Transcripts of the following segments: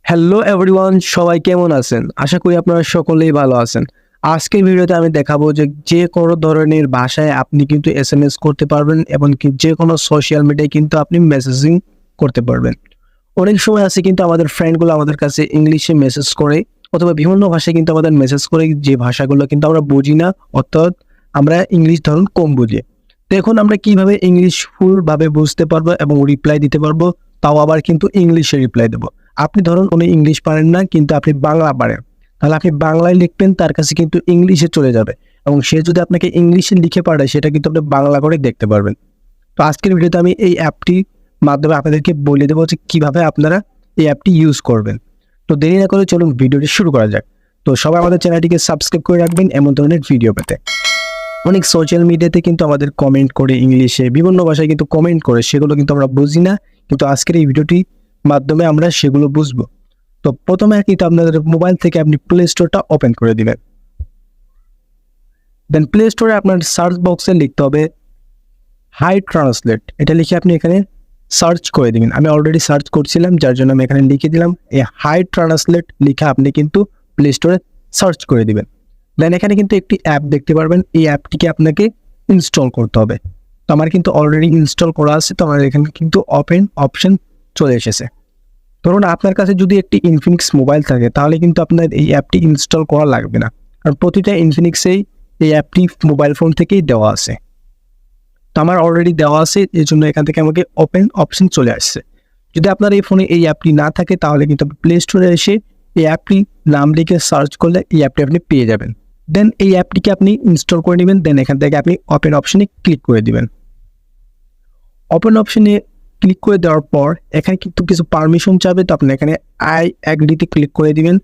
Hello everyone, সবাই কেমন আছেন? আশা করি আপনারা সকলেই ভালো আছেন। আজকের ভিডিওতে আমি দেখাবো যে কোনো ধরনের ভাষায় আপনি কিন্তু এসএমএস করতে পারবেন এবং কি যে কোনো সোশ্যাল মিডিয়ায় কিন্তু আপনি মেসেজিং করতে পারবেন। অনেক সময় আছে কিন্তু আমাদের ফ্রেন্ডগুলো আমাদের কাছে ইংলিশে মেসেজ করে অথবা বিভিন্ন ভাষায় কিন্তু আমাদের মেসেজ করে, যে ভাষাগুলো কিন্তু আমরা বুঝি না, অর্থাৎ আমরা ইংলিশ ধরুন কম বুঝি। তো এখন আমরা কিভাবে ইংলিশ ফুলভাবে বুঝতে পারবো এবং রিপ্লাই দিতে পারবো, তাও আবার কিন্তু ইংলিশে রিপ্লাই দেবো। আপনি ধরুন উনি ইংলিশ পারেন না কিন্তু আপনি বাংলা পারেন, তাহলে আপনি বাংলায় লিখবেন, তার কাছে কিন্তু ইংলিশে চলে যাবে এবং সে যদি আপনাকে ইংলিশে লিখে পাঠায় সেটা কিন্তু আপনি বাংলা করে দেখতে পারবেন। তো আজকের ভিডিওতে আমি এই অ্যাপটির মাধ্যমে আপনাদেরকে বলে দেবো যে কীভাবে আপনারা এই অ্যাপটি ইউজ করবেন। তো দেরি না করে চলুন ভিডিওটি শুরু করা যাক। তো সবাই আমাদের চ্যানেলটিকে সাবস্ক্রাইব করে রাখবেন এমন ধরনের ভিডিও পেতে। অনেক সোশ্যাল মিডিয়াতে কিন্তু আমাদের কমেন্ট করে ইংলিশে বিভিন্ন ভাষায় কিন্তু কমেন্ট করে, সেগুলো কিন্তু আমরা বুঝি না, কিন্তু আজকের এই ভিডিওটি মাধ্যমে আমরা সেগুলো বুঝবো। তো প্রথমে কিন্তু আপনাদের মোবাইল থেকে আপনি প্লে স্টোরটা ওপেন করে দিবেন। দেন প্লে স্টোরে আপনার সার্চ বক্সে লিখতে হবে হাই ট্রান্সলেট। এটা লিখে আপনি এখানে সার্চ করে দিবেন। আমি অলরেডি সার্চ করছিলাম, যার জন্য আমি এখানে লিখে দিলাম। এই হাই ট্রান্সলেট লিখে আপনি কিন্তু প্লে স্টোরে সার্চ করে দিবেন। দেন এখানে কিন্তু একটি অ্যাপ দেখতে পারবেন, এই অ্যাপটিকে আপনাকে ইনস্টল করতে হবে। তো আমার কিন্তু অলরেডি ইনস্টল করা আছে, তো আমার এখানে কিন্তু ওপেন অপশন চলে এসেছে। ধরুন আপনার কাছে যদি একটি ইনফিনিক্স মোবাইল থাকে তাহলে কিন্তু আপনার এই অ্যাপটি ইনস্টল করা লাগবে না, কারণ প্রতিটা ইনফিনিক্সেই এই অ্যাপটি মোবাইল ফোন থেকেই দেওয়া আছে। তো আমার অলরেডি দেওয়া আছে, এই জন্য এখান থেকে আমাকে ওপেন অপশন চলে আসছে। যদি আপনার এই ফোনে এই অ্যাপটি না থাকে তাহলে কিন্তু প্লে স্টোরে এসে এই অ্যাপটি নাম লিখে সার্চ করলে এই অ্যাপটি আপনি পেয়ে যাবেন। দেন এই অ্যাপটিকে আপনি ইনস্টল করে নেবেন। দেন এখান থেকে আপনি ওপেন অপশনে ক্লিক করে দিবেন। ওপেন অপশনে ক্লিক করে দেওয়ার পর এখানে কিন্তু কিছু পারমিশন চাবে, তো আপনি এখানে আই অ্যাগ্রিতে ক্লিক করে দিবেন।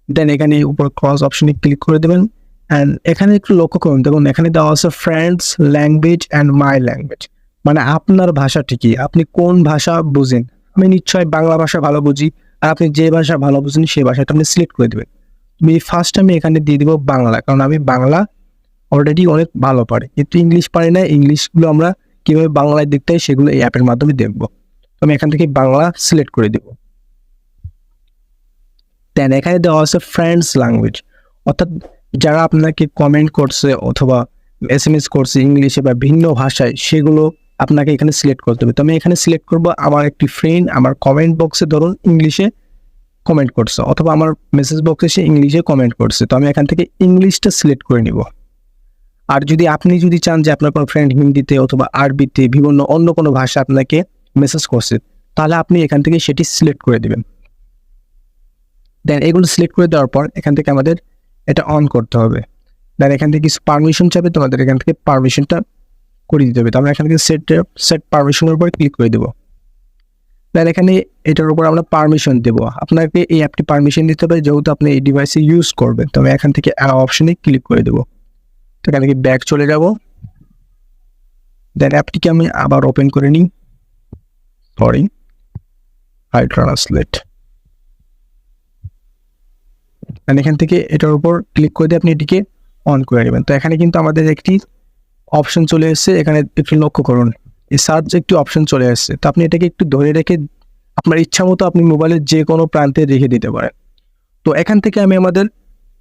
দেন এখানে উপর ক্রস অপশনে ক্লিক করে দেবেন। অ্যান্ড এখানে একটু লক্ষ্য করুন, দেখুন এখানে দেওয়া আছে friends language and my language, মানে আপনার ভাষাটি কি, আপনি কোন ভাষা বুঝেন। আমি নিশ্চয়ই বাংলা ভাষা ভালো বুঝি, আর আপনি যে ভাষা ভালো বুঝেন সেই ভাষাটা আপনি সিলেক্ট করে দেবেন। ফার্স্ট আমি এখানে দিয়ে দিব বাংলা, কারণ আমি বাংলা অলরেডি অনেক ভালো পারি, কিন্তু ইংলিশ পারি না। ইংলিশগুলো আমরা কীভাবে বাংলায় দেখতে হয় সেগুলো এই অ্যাপের মাধ্যমে দেখবো। তো আমি এখান থেকে বাংলা সিলেক্ট করে দেব। দেন এখানে দেওয়া আছে ফ্রেন্ডস ল্যাঙ্গুয়েজ, অর্থাৎ যারা আপনাকে কমেন্ট করছে অথবা এসএমএস করছে ইংলিশে বা ভিন্ন ভাষায়, সেগুলো আপনাকে এখানে সিলেক্ট করতে হবে। তো আমি এখানে সিলেক্ট করব আমার একটি ফ্রেন্ড আমার কমেন্ট বক্সে ধরুন ইংলিশে কমেন্ট করছে, অথবা আমার মেসেজ বক্সে সে ইংলিশে কমেন্ট করছে। তো আমি এখান থেকে ইংলিশটা সিলেক্ট করে নিব। আর যদি আপনি চান যে আপনার কোনো ফ্রেন্ড হিন্দিতে অথবা আরবিতে বিভিন্ন অন্য কোনো ভাষা আপনাকে মেসেজ করছে, তাহলে আপনি এখান থেকে সেটি সিলেক্ট করে দেবেন। দেন এগুলো সিলেক্ট করে দেওয়ার পর এখান থেকে আমাদের এটা অন করতে হবে। দেন এখান থেকে কিছু পারমিশন চাবে, তোমাদের এখান থেকে পারমিশনটা করে দিতে হবে। তো আমরা এখান থেকে সেট পারমিশনের উপর ক্লিক করে দেবো। দেন এখানে এটার উপর আমরা পারমিশন দেবো। আপনাকে এই অ্যাপটি পারমিশন দিতে হবে যেহেতু আপনি এই ডিভাইসে ইউজ করবেন। তো আমি এখান থেকে অপশনে ক্লিক করে দেবো। তো এখান থেকে ব্যাক চলে যাব। দেন অ্যাপটিকে আমি আবার ওপেন করে নিই। Hi translate. এখান থেকে এটার উপর ক্লিক করে দিয়ে আপনি এটিকে অন করে নেবেন। তো এখানে কিন্তু আমাদের একটি অপশন চলে এসেছে, এখানে একটু লক্ষ্য করুন, এই সার্চ একটি অপশন চলে এসেছে। তো আপনি এটাকে একটু ধরে রেখে আপনার ইচ্ছা মতো আপনি মোবাইলের যে কোনো প্রান্তে রেখে দিতে পারেন। তো এখান থেকে আমি আমাদের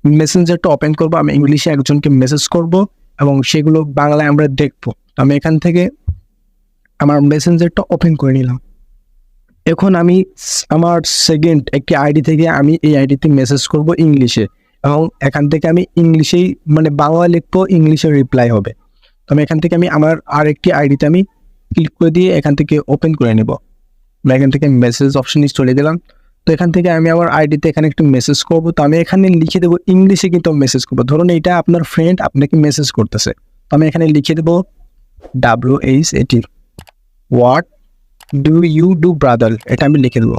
মেসেঞ্জারটা ওপেন করব। আমি ইংলিশে একজনকে মেসেজ করব এবং সেগুলো বাংলায় আমরা দেখব। আমি এখান থেকে আমার মেসেঞ্জারটা ওপেন করে নিলাম। এখন আমি আমার সেকেন্ড একটি আইডি থেকে আমি এই আইডিতে মেসেজ করব ইংলিশে, এবং এখান থেকে আমি ইংলিশেই মানে বাংলা লিখবো, ইংলিশে রিপ্লাই হবে। তো আমি এখান থেকে আমি আমার আরেকটি আইডিতে আমি ক্লিক করে দিয়ে এখান থেকে ওপেন করে নেব। এখান থেকে মেসেজ অপশনে চলে গেলাম। তো এখান থেকে আমি আমার আইডিতে এখানে একটু মেসেজ করব। তো আমি এখানে লিখে দেবো ইংলিশে, কিন্তু মেসেজ করবো। ধরুন এইটা আপনার ফ্রেন্ড আপনাকে মেসেজ করতেছে, তো আমি এখানে লিখে দেবো WH80 what do you do brother, এটা আমি লিখে দেবো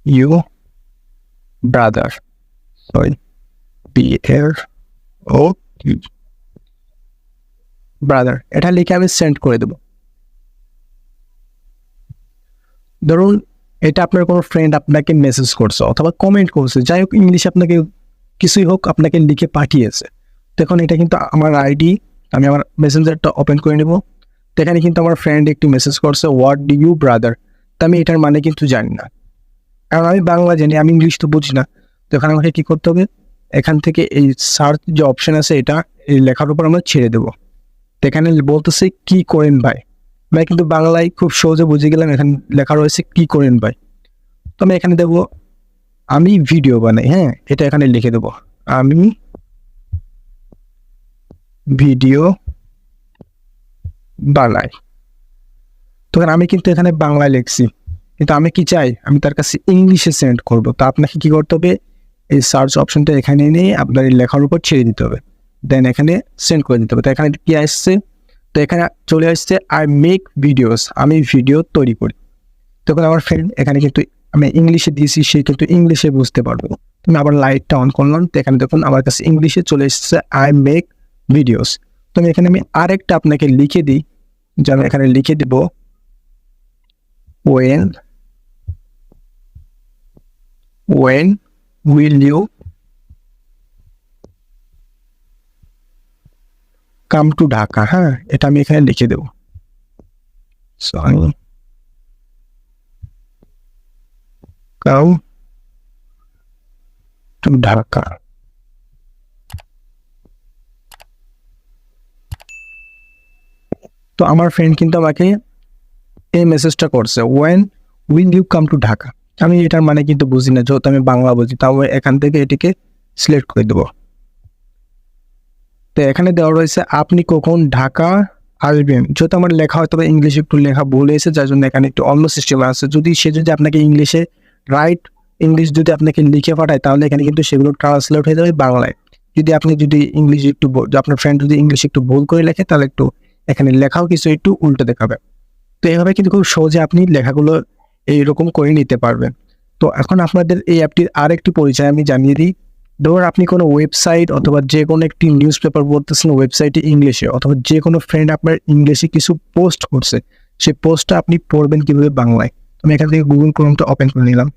you brother, sorry BRO brother, এটা লিখে আমি সেন্ড করে দেবো। ধরুন এটা আপনার কোনো ফ্রেন্ড আপনাকে মেসেজ করছে অথবা কমেন্ট করছে, যাই হোক ইংলিশে আপনাকে কিছুই হোক আপনাকে লিখে পাঠিয়েছে। তখন এটা কিন্তু আমার আইডি, আমি আমার মেসেঞ্জারটা ওপেন করে নেব। তো এখানে কিন্তু আমার ফ্রেন্ড একটি মেসেজ করছে হোয়াট ডু ইউ ব্রাদার, তো আমি এটার মানে কিন্তু জানি না। কারণ আমি বাংলা জানি, আমি ইংলিশ তো বুঝি না। তো এখানে আমাকে কী করতে হবে, এখান থেকে এই সার্চ যে অপশান আছে এটা এই লেখার উপর আমরা ছেড়ে দেবো। তো এখানে বলতেছে কি করেন ভাই, আমি কিন্তু বাংলায় খুব সহজে বুঝে গেলাম। এখানে লেখা রয়েছে কি করেন ভাই। তো আমি এখানে দেবো আমি ভিডিও বানাই, হ্যাঁ এটা এখানে লিখে দেবো, আমি ভিডিও বানাই। তো আমি কিন্তু এখানে বাংলায় লিখছি, কিন্তু আমি কি চাই, আমি তার কাছে ইংলিশে সেন্ড করব। তো আপনাকে কি করতে হবে, এই সার্চ অপশনটা এখানে নিয়ে আপনার এই লেখার উপর ছেড়ে দিতে হবে, দেন এখানে সেন্ড করে দিতে হবে। তো এখানে কি আসছে, তো এখানে চলে আসছে আই মেক ভিডিওস, আমি ভিডিও তৈরি করি। তখন আমার ফ্রেন্ড এখানে কিন্তু আমি ইংলিশে দিয়েছি, সে কিন্তু ইংলিশে বুঝতে পারবে। তুমি আবার লাইটটা অন করলাম, তো এখানে দেখুন আমার কাছে ইংলিশে চলে এসেছে আই মেক ভিডিওস। তো এখানে আমি আরেকটা আপনাকে লিখে দিই, যে আমি এখানে লিখে দিব when will you come to Dhaka. হ্যাঁ এটা আমি এখানে লিখে দেব, সরি come to ঢাকা। তো আমার ফ্রেন্ড কিন্তু আমাকে এই মেসেজটা করছে when will you come to Dhaka. আমি এটার মানে কিন্তু বুঝি না, যেহেতু আমি বাংলা বুঝি, তাও এখান থেকে এটিকে সিলেক্ট করে দেবো। তো এখানে দেওয়া রয়েছে আপনি কখন ঢাকা আসবেন। যেহেতু আমার লেখা হয়তো বা ইংলিশে একটু লেখা ভুল হয়েছে, যার জন্য এখানে একটু অন্য সিস্টেম আছে। যদি সে যদি আপনাকে ইংলিশে রাইট ইংলিশ যদি আপনাকে লিখে পাঠায়, তাহলে এখানে কিন্তু সেগুলো ট্রান্সলেট হয়ে যাবে বাংলায়। যদি ইংলিশ একটু আপনার ফ্রেন্ড যদি ইংলিশ একটু ভুল করে লেখে, তাহলে একটু এখানে লেখাও কিছু একটু উল্টো দেখাবে। তো এইভাবে কিন্তু খুব সহজে আপনি লেখাগুলো এইরকম করে নিতে পারবেন। তো এখন আপনাদের এই অ্যাপটির আরেকটি পরিচয় আমি জানিয়ে দিই। ধরুন আপনি কোনো ওয়েবসাইট অথবা যে কোনো একটি নিউজ পেপার বলতেছেন ওয়েবসাইটে ইংলিশে, অথবা যে কোনো ফ্রেন্ড আপনার ইংলিশে কিছু পোস্ট করছে, সেই পোস্টটা আপনি পড়বেন কীভাবে বাংলায়। আমি এখান থেকে গুগল ক্রোমটা ওপেন করে নিলাম।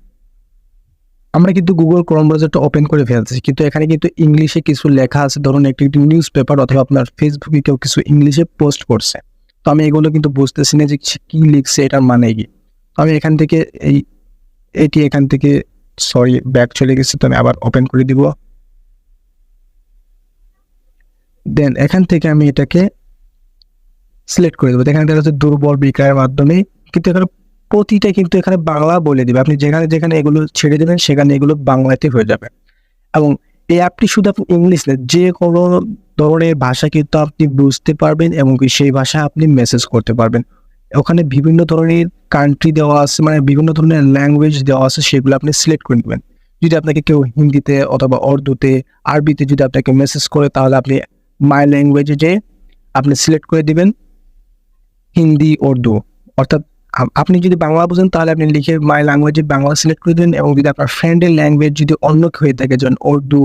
আমরা কিন্তু গুগল ক্রোম ব্রাউজারটা ওপেন করে ফেলছি, কিন্তু এখানে কিন্তু ইংলিশে কিছু লেখা আছে। ধরুন একটি নিউজ পেপার অথবা আপনার ফেসবুকে কেউ কিছু ইংলিশে পোস্ট করছে, তো আমি এগুলো কিন্তু বুঝতেছি না যে কী লিখছে, এটার মানে কি। তো আমি এখান থেকে এখান থেকে সরি ব্যাক চলে গেছে, তো আমি আবার ওপেন করে দিব। দেন এখান থেকে আমি এটাকে সিলেক্ট করে দেবো। এখানে দেখা যাচ্ছে দুর্বল বিক্রয়ের মাধ্যমে, কিন্তু এখানে প্রতিটা কিন্তু এখানে বাংলা বলে দিবে। আপনি যেখানে যেখানে এগুলো ছেড়ে দেবেন সেখানে এগুলো বাংলাতে হয়ে যাবে। এবং এই অ্যাপটি শুধু আপনি ইংলিশ না, যে কোনো ধরনের ভাষা কিন্তু আপনি বুঝতে পারবেন, এবং সেই ভাষায় আপনি মেসেজ করতে পারবেন। ওখানে বিভিন্ন ধরনের কান্ট্রি দেওয়া আছে, মানে বিভিন্ন ধরনের ল্যাঙ্গুয়েজ দেওয়া আছে, সেগুলো আপনি সিলেক্ট করে নেবেন। যদি আপনাকে কেউ হিন্দিতে অথবা উর্দুতে আরবিতে যদি আপনাকে মেসেজ করে, তাহলে আপনি মাই ল্যাঙ্গুয়েজে যে আপনি সিলেক্ট করে দিবেন হিন্দি উর্দু। অর্থাৎ আপনি যদি বাংলা বুঝেন তাহলে আপনি লিখে মাই ল্যাঙ্গুয়েজে বাংলা সিলেক্ট করে দেবেন, এবং যদি আপনার ফ্রেন্ডের ল্যাঙ্গুয়েজ যদি অন্য হয়ে থাকে, যেমন উর্দু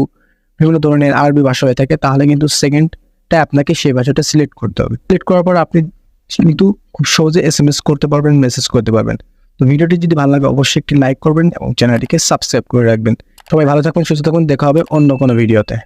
বিভিন্ন ধরনের আরবি ভাষা হয়ে থাকে, তাহলে কিন্তু সেকেন্ডটা আপনাকে সেই ভাষাটা সিলেক্ট করতে হবে। সিলেক্ট করার পর আপনি কিন্তু খুব সহজে SMS করতে পারবেন, মেসেজ করতে পারবেন। তো ভিডিওটি যদি ভালো লাগে অবশ্যই একটি লাইক করবেন এবং চ্যানেলটিকে সাবস্ক্রাইব করে রাখবেন। সবাই ভালো থাকবেন, সুস্থ থাকবেন, দেখা হবে অন্য কোনো ভিডিওতে।